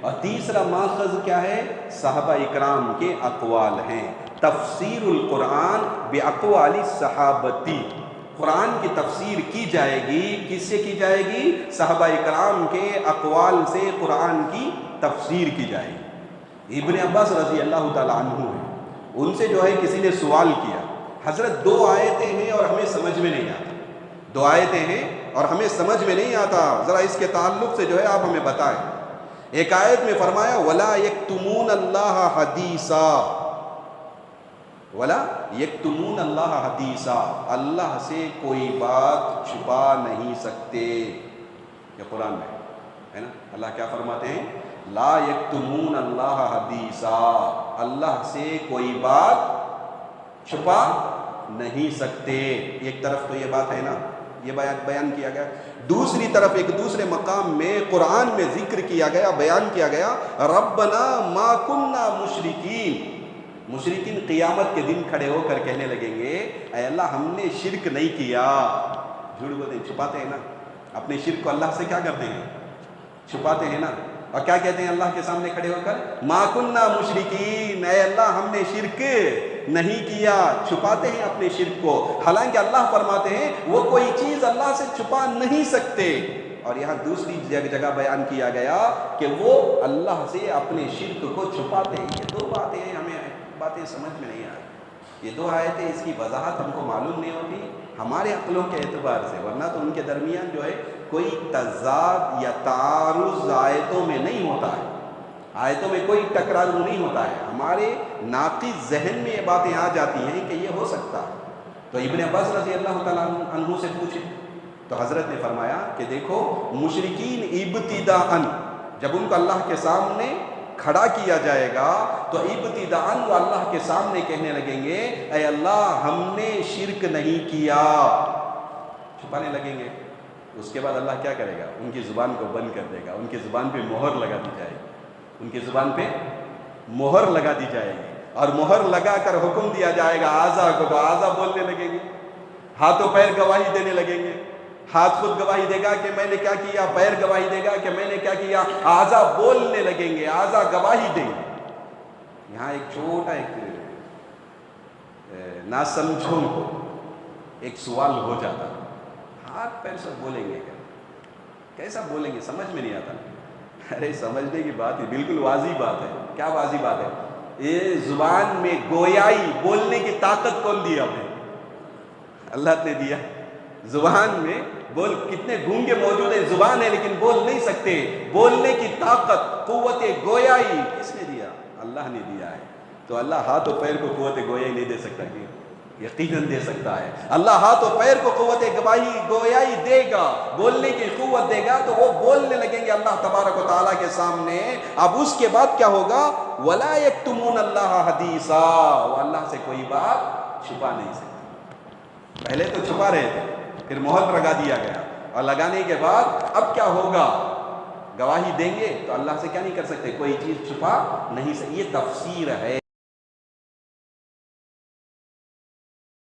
اور تیسرا ماخذ کیا ہے؟ صحابہ اکرام کے اقوال ہیں۔ تفسیر القرآن باقوال الصحابتی، قرآن کی تفسیر کی جائے گی، کس سے کی جائے گی؟ صحابہ اکرام کے اقوال سے قرآن کی تفسیر کی جائے گی۔ ابن عباس رضی اللہ تعالیٰ عنہ ہیں، ان سے جو ہے کسی نے سوال کیا، حضرت 2 آیتیں ہیں اور ہمیں سمجھ میں نہیں آتا، 2 آیتیں ہیں اور ہمیں سمجھ میں نہیں آتا، ذرا اس کے تعلق سے جو ہے آپ ہمیں بتائیں۔ ایک آیت میں فرمایا وَلَا يَكْتُمُونَ اللَّهَ حَدِيثًا، وَلَا يَكْتُمُونَ اللَّهَ حَدِيثًا، اللہ سے کوئی بات چھپا نہیں سکتے۔ یہ قرآن میں ہے نا، اللہ کیا فرماتے ہیں؟ لا یکتمون اللہ حدیثا، اللہ سے کوئی بات چھپا نہیں سکتے۔ ایک طرف تو یہ بات ہے نا، یہ بیان کیا گیا، دوسری طرف ایک دوسرے مقام میں قرآن میں ذکر کیا گیا، بیان کیا گیا، ربنا ما کننا مشرکین، مشرکین قیامت کے دن کھڑے ہو کر کہنے لگیں گے اے اللہ ہم نے شرک نہیں کیا۔ جھوٹ بولتے ہیں، چھپاتے ہیں نا اپنے شرک کو، اللہ سے کیا کرتے ہیں؟ چھپاتے ہیں نا، اور کیا کہتے ہیں اللہ کے سامنے کھڑے ہو کر؟ ما کننا مشرکین، اے اللہ ہم نے شرک نہیں کیا، چھپاتے ہیں اپنے شرک کو، حالانکہ اللہ فرماتے ہیں وہ کوئی چیز اللہ سے چھپا نہیں سکتے۔ اور یہاں دوسری جگہ بیان کیا گیا کہ وہ اللہ سے اپنے شرک کو چھپاتے ہیں۔ یہ 2 باتیں ہیں، ہمیں باتیں سمجھ میں نہیں آئی، یہ 2 آیتیں، اس کی وضاحت ہم کو معلوم نہیں ہوتی ہمارے عقلوں کے اعتبار سے، ورنہ تو ان کے درمیان جو ہے کوئی تضاد یا تعارض آیتوں میں نہیں ہوتا ہے، آیتوں میں کوئی ٹکراؤ نہیں ہوتا ہے، ہمارے ناقص ذہن میں یہ باتیں آ جاتی ہیں کہ یہ ہو سکتا ہے۔ تو ابن عباس رضی اللہ تعالیٰ عنہ سے پوچھے تو حضرت نے فرمایا کہ دیکھو مشرکین ابتداءً، جب ان کو اللہ کے سامنے کھڑا کیا جائے گا تو ابتداءً وہ اللہ کے سامنے کہنے لگیں گے اے اللہ ہم نے شرک نہیں کیا، چھپانے لگیں گے۔ اس کے بعد اللہ کیا کرے گا؟ ان کی زبان کو بند کر دے گا، ان کی زبان پہ مہر لگا دی جائے گی، ان کی زبان پہ مہر لگا دی جائے گی، اور مہر لگا کر حکم دیا جائے گا اعضاء کو، تو اعضاء بولنے لگیں گے، ہاتھوں پیر گواہی دینے لگیں گے، ہاتھ خود گواہی دے گا کہ میں نے کیا کیا، پیر گواہی دے گا کہ میں نے کیا کیا، اعضاء بولنے لگیں گے، اعضاء گواہی دیں گے۔ یہاں ایک چھوٹا ناسمجھوں کو ایک سوال ہو جاتا، ہاتھ پیر سب بولیں گے، کیسا بولیں گے؟ سمجھ میں نہیں آتا۔ ارے سمجھنے کی بات ہے، بالکل واضح بات ہے۔ کیا واضح بات ہے؟ یہ زبان میں گویائی، بولنے کی طاقت کون دی ہمیں؟ اللہ نے دیا۔ زبان میں بول، کتنے گونگے موجود ہیں، زبان ہے لیکن بول نہیں سکتے، بولنے کی طاقت، قوت گویائی کس نے دیا؟ اللہ نے دیا ہے۔ تو اللہ ہاتھ و پیر کو قوت گویائی نہیں دے سکتا کہ؟ یقیناً دے سکتا ہے۔ اللہ ہاتھ و پیر کو قوت گویائی دے گا، بولنے کی قوت دے گا، تو وہ بولنے لگیں گے اللہ تبارک و تعالیٰ کے سامنے۔ اب اس کے بعد کیا ہوگا؟ وَلَا يَكْتُمُونَ اللَّهَ حَدِيثًا، وہ اللہ سے کوئی بات چھپا نہیں سکتے۔ پہلے تو چھپا رہے تھے، پھر مہر لگا دیا گیا، اور لگانے کے بعد اب کیا ہوگا؟ گواہی دیں گے تو اللہ سے کیا نہیں کر سکتے، کوئی چیز چھپا نہیں سکتے۔ یہ تفسیر ہے،